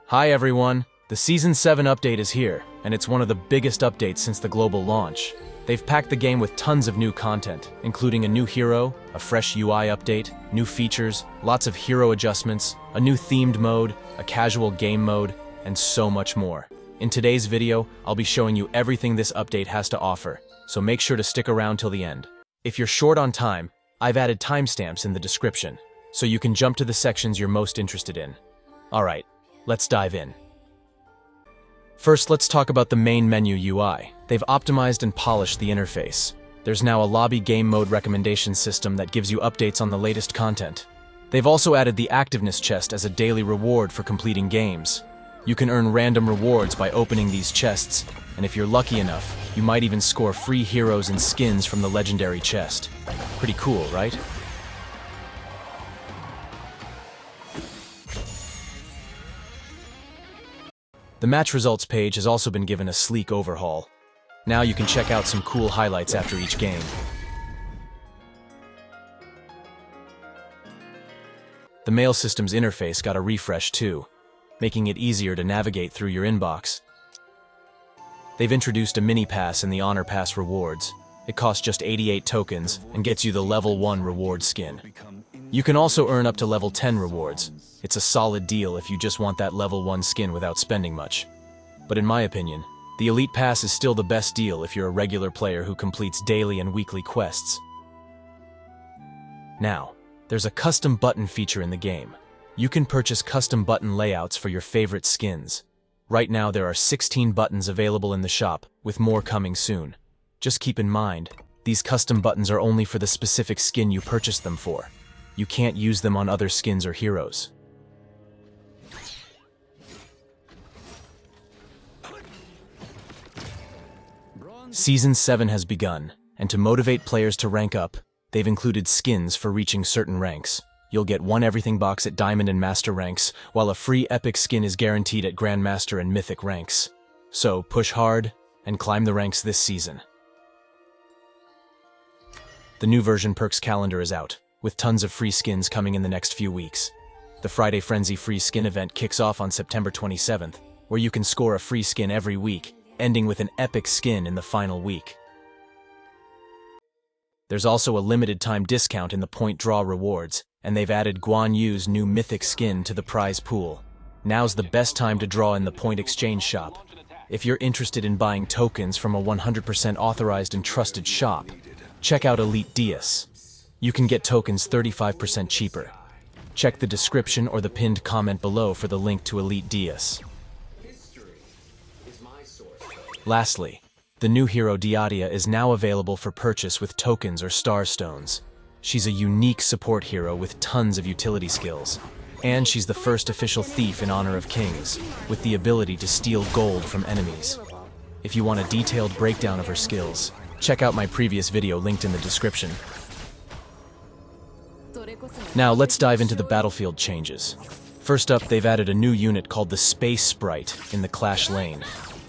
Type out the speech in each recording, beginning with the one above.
Hi everyone! The Season 7 update is here, and it's one of the biggest updates since the global launch. They've packed the game with tons of new content, including a new hero, a fresh UI update, new features, lots of hero adjustments, a new themed mode, a casual game mode, and so much more. In today's video, I'll be showing you everything this update has to offer, so make sure to stick around till the end. If you're short on time, I've added timestamps in the description, so you can jump to the sections you're most interested in. Alright, let's dive in. First, let's talk about the main menu UI. They've optimized and polished the interface. There's now a lobby game mode recommendation system that gives you updates on the latest content. They've also added the Activeness Chest as a daily reward for completing games. You can earn random rewards by opening these chests, and if you're lucky enough, you might even score free heroes and skins from the legendary chest. Pretty cool, right? The match results page has also been given a sleek overhaul. Now you can check out some cool highlights after each game. The mail system's interface got a refresh too, making it easier to navigate through your inbox. They've introduced a mini pass in the Honor Pass rewards. It costs just 88 tokens and gets you the level 1 reward skin. You can also earn up to level 10 rewards. It's a solid deal if you just want that level 1 skin without spending much. But in my opinion, the Elite Pass is still the best deal if you're a regular player who completes daily and weekly quests. Now, there's a custom button feature in the game. You can purchase custom button layouts for your favorite skins. Right now there are 16 buttons available in the shop, with more coming soon. Just keep in mind, these custom buttons are only for the specific skin you purchased them for. You can't use them on other skins or heroes. Season 7 has begun, and to motivate players to rank up, they've included skins for reaching certain ranks. You'll get one everything box at Diamond and Master ranks, while a free epic skin is guaranteed at Grandmaster and Mythic ranks. So push hard and climb the ranks this season. The new version perks calendar is out, with tons of free skins coming in the next few weeks. The Friday Frenzy free skin event kicks off on September 27th, where you can score a free skin every week, ending with an epic skin in the final week. There's also a limited time discount in the point draw rewards, and they've added Guan Yu's new Mythic skin to the prize pool. Now's the best time to draw in the point exchange shop. If you're interested in buying tokens from a 100% authorized and trusted shop, check out Elite Dias. You can get tokens 35% cheaper. Check the description or the pinned comment below for the link to Elite Dias. Lastly, the new hero Dolia is now available for purchase with tokens or star stones. She's a unique support hero with tons of utility skills. And she's the first official thief in Honor of Kings, with the ability to steal gold from enemies. If you want a detailed breakdown of her skills, check out my previous video linked in the description. Now let's dive into the battlefield changes. First up, they've added a new unit called the Space Sprite in the Clash lane.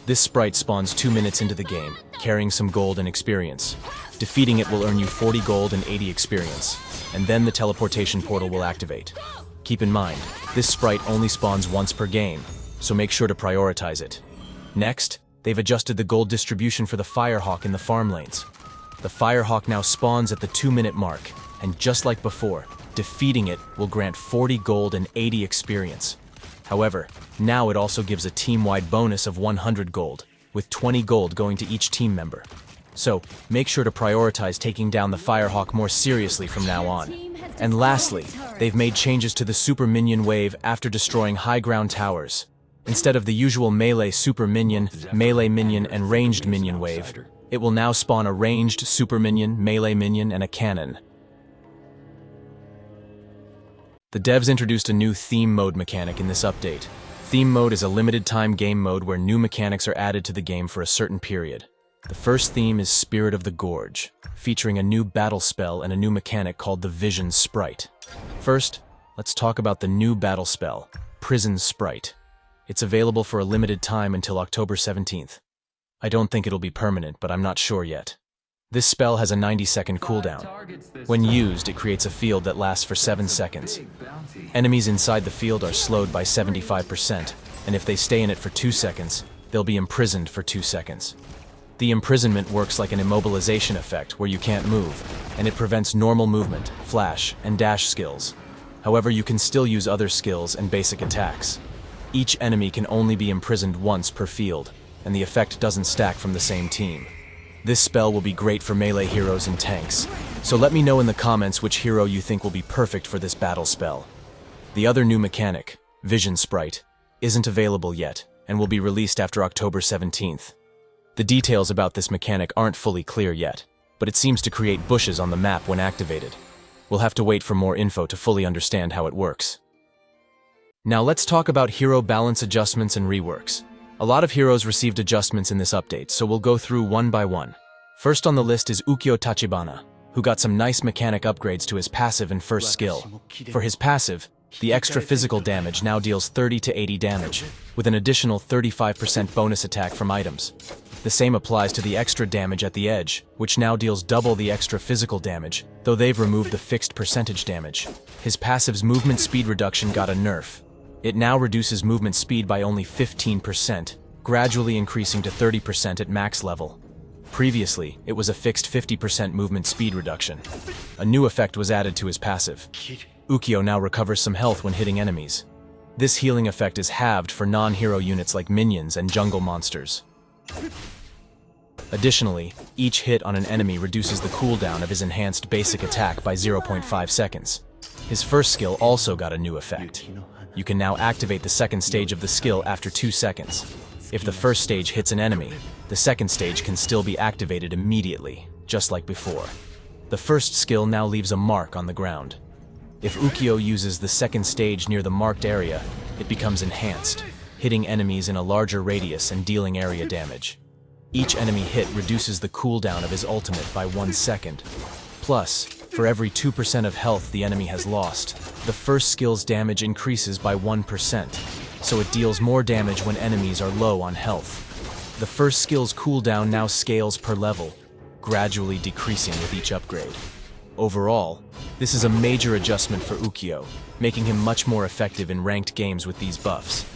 This sprite spawns 2 minutes into the game, carrying some gold and experience. Defeating it will earn you 40 gold and 80 experience, and then the teleportation portal will activate. Keep in mind, this sprite only spawns once per game, so make sure to prioritize it. Next, they've adjusted the gold distribution for the Firehawk in the farm lanes. The Firehawk now spawns at the 2-minute mark, and just like before, defeating it will grant 40 gold and 80 experience. However, now it also gives a team-wide bonus of 100 gold, with 20 gold going to each team member. So, make sure to prioritize taking down the Firehawk more seriously from now on. And lastly, they've made changes to the Super Minion wave after destroying high ground towers. Instead of the usual melee Super Minion, melee Minion, and ranged Minion wave, it will now spawn a ranged Super Minion, melee Minion, and a cannon. The devs introduced a new theme mode mechanic in this update. Theme mode is a limited-time game mode where new mechanics are added to the game for a certain period. The first theme is Spirit of the Gorge, featuring a new battle spell and a new mechanic called the Vision Sprite. First, let's talk about the new battle spell, Prison Sprite. It's available for a limited time until October 17th. I don't think it'll be permanent, but I'm not sure yet. This spell has a 90-second cooldown. When used, it creates a field that lasts for 7 seconds. Enemies inside the field are slowed by 75%, and if they stay in it for 2 seconds, they'll be imprisoned for 2 seconds. The imprisonment works like an immobilization effect where you can't move, and it prevents normal movement, flash, and dash skills. However, you can still use other skills and basic attacks. Each enemy can only be imprisoned once per field, and the effect doesn't stack from the same team. This spell will be great for melee heroes and tanks, so let me know in the comments which hero you think will be perfect for this battle spell. The other new mechanic, Vision Sprite, isn't available yet, and will be released after October 17th. The details about this mechanic aren't fully clear yet, but it seems to create bushes on the map when activated. We'll have to wait for more info to fully understand how it works. Now let's talk about hero balance adjustments and reworks. A lot of heroes received adjustments in this update, so we'll go through one by one. First on the list is Ukyo Tachibana, who got some nice mechanic upgrades to his passive and first skill. For his passive, the extra physical damage now deals 30 to 80 damage, with an additional 35% bonus attack from items. The same applies to the extra damage at the edge, which now deals double the extra physical damage, though they've removed the fixed percentage damage. His passive's movement speed reduction got a nerf. It now reduces movement speed by only 15%, gradually increasing to 30% at max level. Previously, it was a fixed 50% movement speed reduction. A new effect was added to his passive. Ukyo now recovers some health when hitting enemies. This healing effect is halved for non-hero units like minions and jungle monsters. Additionally, each hit on an enemy reduces the cooldown of his enhanced basic attack by 0.5 seconds. His first skill also got a new effect. You can now activate the second stage of the skill after 2 seconds. If the first stage hits an enemy, the second stage can still be activated immediately, just like before. The first skill now leaves a mark on the ground. If Ukyo uses the second stage near the marked area, it becomes enhanced, hitting enemies in a larger radius and dealing area damage. Each enemy hit reduces the cooldown of his ultimate by 1 second. Plus, for every 2% of health the enemy has lost, the first skill's damage increases by 1%, so it deals more damage when enemies are low on health. The first skill's cooldown now scales per level, gradually decreasing with each upgrade. Overall, this is a major adjustment for Ukyo, making him much more effective in ranked games with these buffs.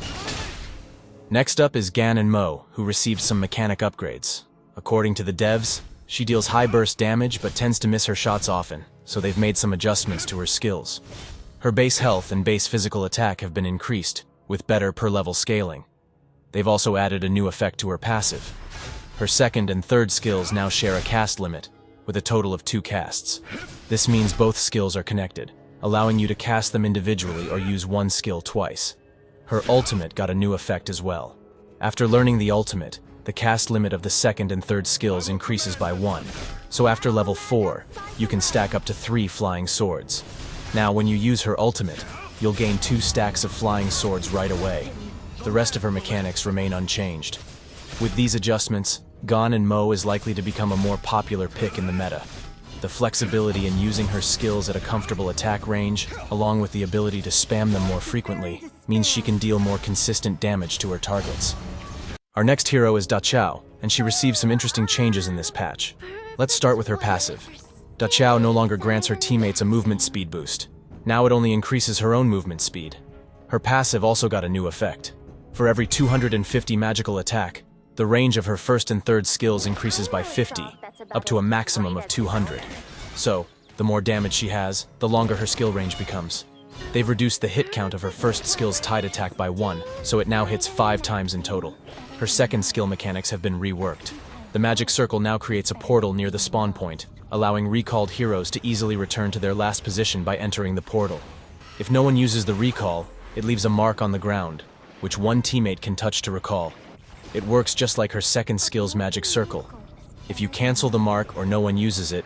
Next up is Gan Mo, who received some mechanic upgrades. According to the devs, she deals high burst damage but tends to miss her shots often, so they've made some adjustments to her skills. Her base health and base physical attack have been increased, with better per-level scaling. They've also added a new effect to her passive. Her second and third skills now share a cast limit, with a total of 2 casts. This means both skills are connected, allowing you to cast them individually or use one skill twice. Her ultimate got a new effect as well. After learning the ultimate, the cast limit of the second and third skills increases by 1, so after level 4, you can stack up to 3 flying swords. Now when you use her ultimate, you'll gain 2 stacks of flying swords right away. The rest of her mechanics remain unchanged. With these adjustments, Gan Mo is likely to become a more popular pick in the meta. The flexibility in using her skills at a comfortable attack range, along with the ability to spam them more frequently, means she can deal more consistent damage to her targets. Our next hero is Qiao, and she received some interesting changes in this patch. Let's start with her passive. Qiao no longer grants her teammates a movement speed boost. Now it only increases her own movement speed. Her passive also got a new effect. For every 250 magical attack, the range of her first and third skills increases by 50, up to a maximum of 200. So, the more damage she has, the longer her skill range becomes. They've reduced the hit count of her first skill's tied attack by 1, so it now hits 5 times in total. Her second skill mechanics have been reworked. The magic circle now creates a portal near the spawn point, allowing recalled heroes to easily return to their last position by entering the portal. If no one uses the recall, it leaves a mark on the ground, which one teammate can touch to recall. It works just like her second skill's magic circle. If you cancel the mark or no one uses it,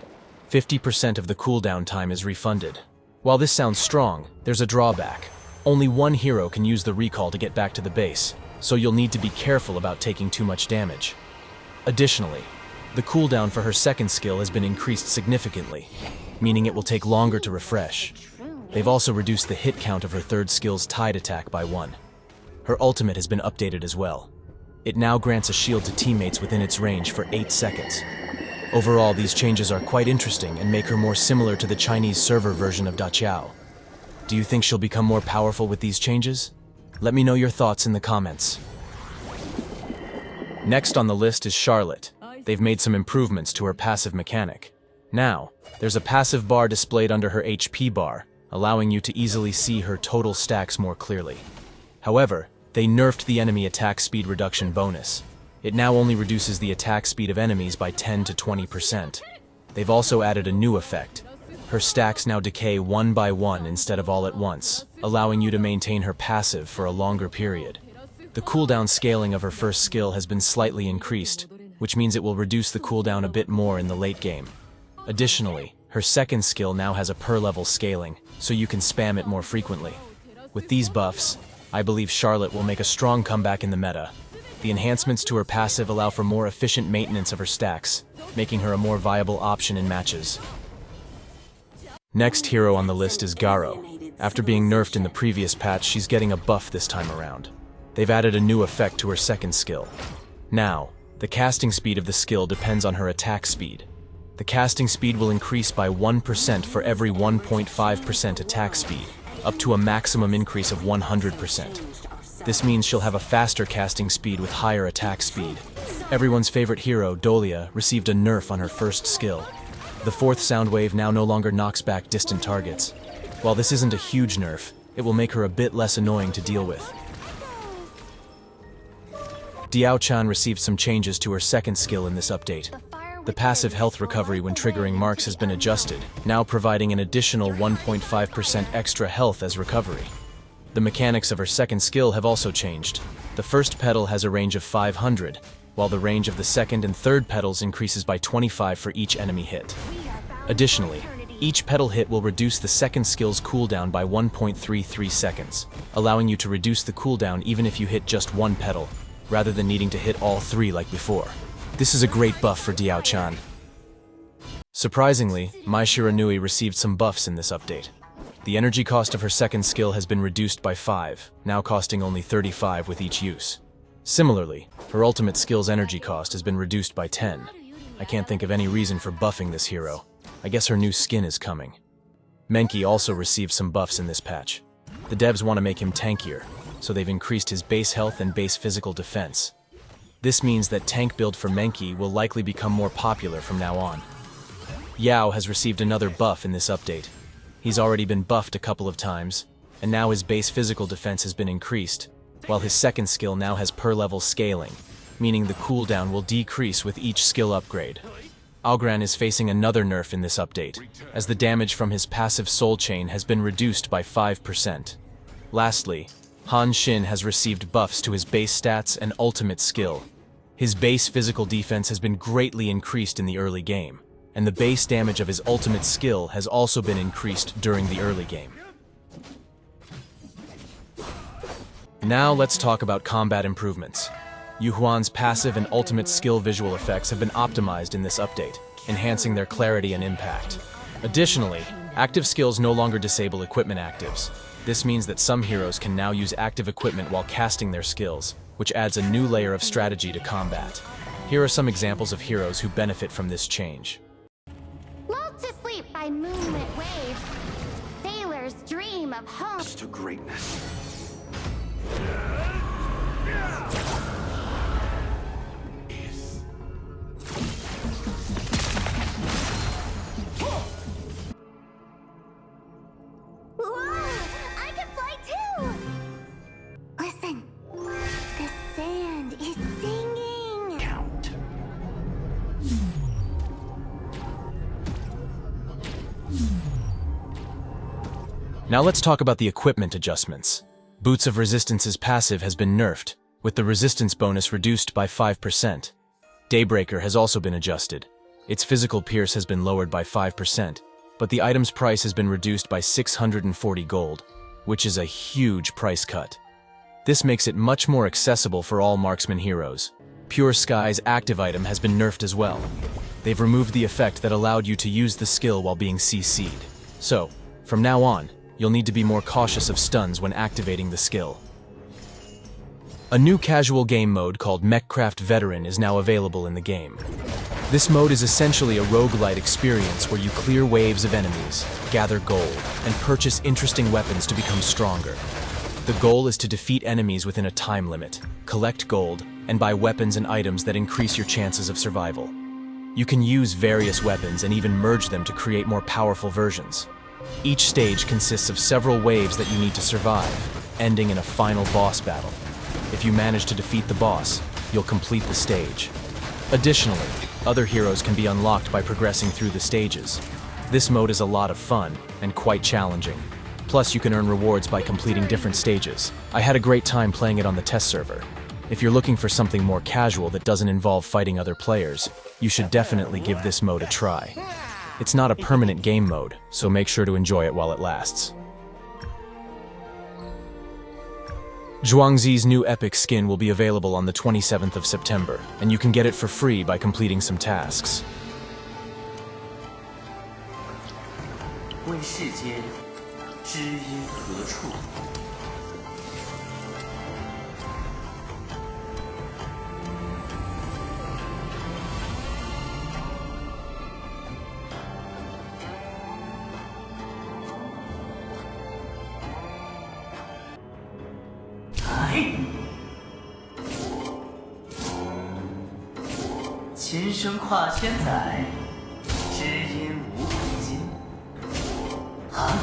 50% of the cooldown time is refunded. While this sounds strong, there's a drawback. Only one hero can use the recall to get back to the base, so you'll need to be careful about taking too much damage. Additionally, the cooldown for her second skill has been increased significantly, meaning it will take longer to refresh. They've also reduced the hit count of her third skill's tied attack by 1. Her ultimate has been updated as well. It now grants a shield to teammates within its range for 8 seconds. Overall, these changes are quite interesting and make her more similar to the Chinese server version of Qiao. Do you think she'll become more powerful with these changes? Let me know your thoughts in the comments. Next on the list is Charlotte. They've made some improvements to her passive mechanic. Now, there's a passive bar displayed under her HP bar, allowing you to easily see her total stacks more clearly. However, they nerfed the enemy attack speed reduction bonus. It now only reduces the attack speed of enemies by 10 to 20%. They've also added a new effect. Her stacks now decay one by one instead of all at once, allowing you to maintain her passive for a longer period. The cooldown scaling of her first skill has been slightly increased, which means it will reduce the cooldown a bit more in the late game. Additionally, her second skill now has a per-level scaling, so you can spam it more frequently. With these buffs, I believe Charlotte will make a strong comeback in the meta. The enhancements to her passive allow for more efficient maintenance of her stacks, making her a more viable option in matches. Next hero on the list is Garo. After being nerfed in the previous patch, she's getting a buff this time around. They've added a new effect to her second skill. Now, the casting speed of the skill depends on her attack speed. The casting speed will increase by 1% for every 1.5% attack speed, up to a maximum increase of 100%. This means she'll have a faster casting speed with higher attack speed. Everyone's favorite hero, Dolia, received a nerf on her first skill. The fourth sound wave now no longer knocks back distant targets. While this isn't a huge nerf, it will make her a bit less annoying to deal with. Diao Chan received some changes to her second skill in this update. The passive health recovery when triggering marks has been adjusted, now providing an additional 1.5% extra health as recovery. The mechanics of her second skill have also changed. The first petal has a range of 500, while the range of the second and third petals increases by 25 for each enemy hit. Additionally, each petal hit will reduce the second skill's cooldown by 1.33 seconds, allowing you to reduce the cooldown even if you hit just one petal, rather than needing to hit all three like before. This is a great buff for Diao Chan. Surprisingly, Mai Shiranui received some buffs in this update. The energy cost of her second skill has been reduced by 5, now costing only 35 with each use. Similarly, her ultimate skill's energy cost has been reduced by 10. I can't think of any reason for buffing this hero. I guess her new skin is coming. Menki also received some buffs in this patch. The devs want to make him tankier, so they've increased his base health and base physical defense. This means that tank build for Menki will likely become more popular from now on. Qiao has received another buff in this update. He's already been buffed a couple of times, and now his base physical defense has been increased, while his second skill now has per-level scaling, meaning the cooldown will decrease with each skill upgrade. Augran is facing another nerf in this update, as the damage from his passive soul chain has been reduced by 5%. Lastly, Han Xin has received buffs to his base stats and ultimate skill. His base physical defense has been greatly increased in the early game, and the base damage of his ultimate skill has also been increased during the early game. Now let's talk about combat improvements. Yuhuan's passive and ultimate skill visual effects have been optimized in this update, enhancing their clarity and impact. Additionally, active skills no longer disable equipment actives. This means that some heroes can now use active equipment while casting their skills, which adds a new layer of strategy to combat. Here are some examples of heroes who benefit from this change. Lulled to sleep by moonlit waves, sailors dream of home. To greatness. I can fly too! Listen, the sand is singing. Count. Now let's talk about the equipment adjustments. Boots of Resistance's passive has been nerfed, with the resistance bonus reduced by 5%. Daybreaker has also been adjusted. Its physical pierce has been lowered by 5%, but the item's price has been reduced by 640 gold, which is a huge price cut. This makes it much more accessible for all marksman heroes. Pure Sky's active item has been nerfed as well. They've removed the effect that allowed you to use the skill while being CC'd. So, from now on, you'll need to be more cautious of stuns when activating the skill. A new casual game mode called Mechcraft Veteran is now available in the game. This mode is essentially a roguelite experience where you clear waves of enemies, gather gold, and purchase interesting weapons to become stronger. The goal is to defeat enemies within a time limit, collect gold, and buy weapons and items that increase your chances of survival. You can use various weapons and even merge them to create more powerful versions. Each stage consists of several waves that you need to survive, ending in a final boss battle. If you manage to defeat the boss, you'll complete the stage. Additionally, other heroes can be unlocked by progressing through the stages. This mode is a lot of fun and quite challenging. Plus, you can earn rewards by completing different stages. I had a great time playing it on the test server. If you're looking for something more casual that doesn't involve fighting other players, you should definitely give this mode a try. It's not a permanent game mode, so make sure to enjoy it while it lasts. Zhuangzi's new epic skin will be available on the 27th of September, and you can get it for free by completing some tasks. 问世间知音何处？ 前生跨千载，知音无古今。啊！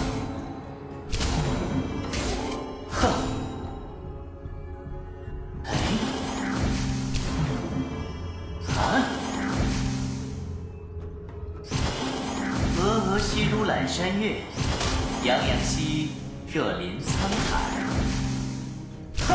哼！哎！啊！峨峨兮如揽山岳，洋洋兮若临沧海。哼！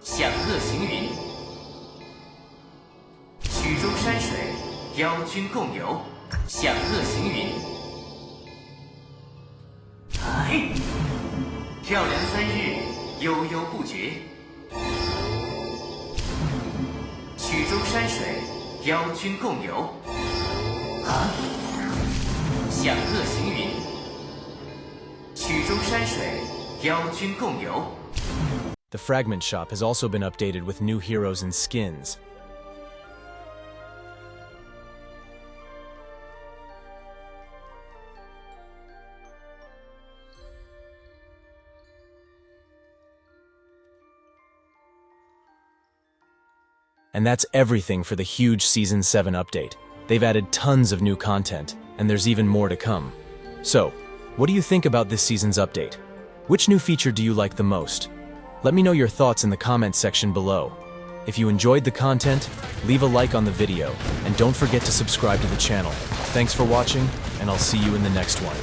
响鹤行云，曲中山水，邀君共游。响鹤行云，哎，绕梁三日，悠悠不绝。曲中山水，邀君共游。啊，响鹤行云，曲中山水，邀君共游。 The Fragment shop has also been updated with new heroes and skins. And that's everything for the huge Season 7 update. They've added tons of new content, and there's even more to come. So, what do you think about this season's update? Which new feature do you like the most? Let me know your thoughts in the comments section below. If you enjoyed the content, leave a like on the video, and don't forget to subscribe to the channel. Thanks for watching, and I'll see you in the next one.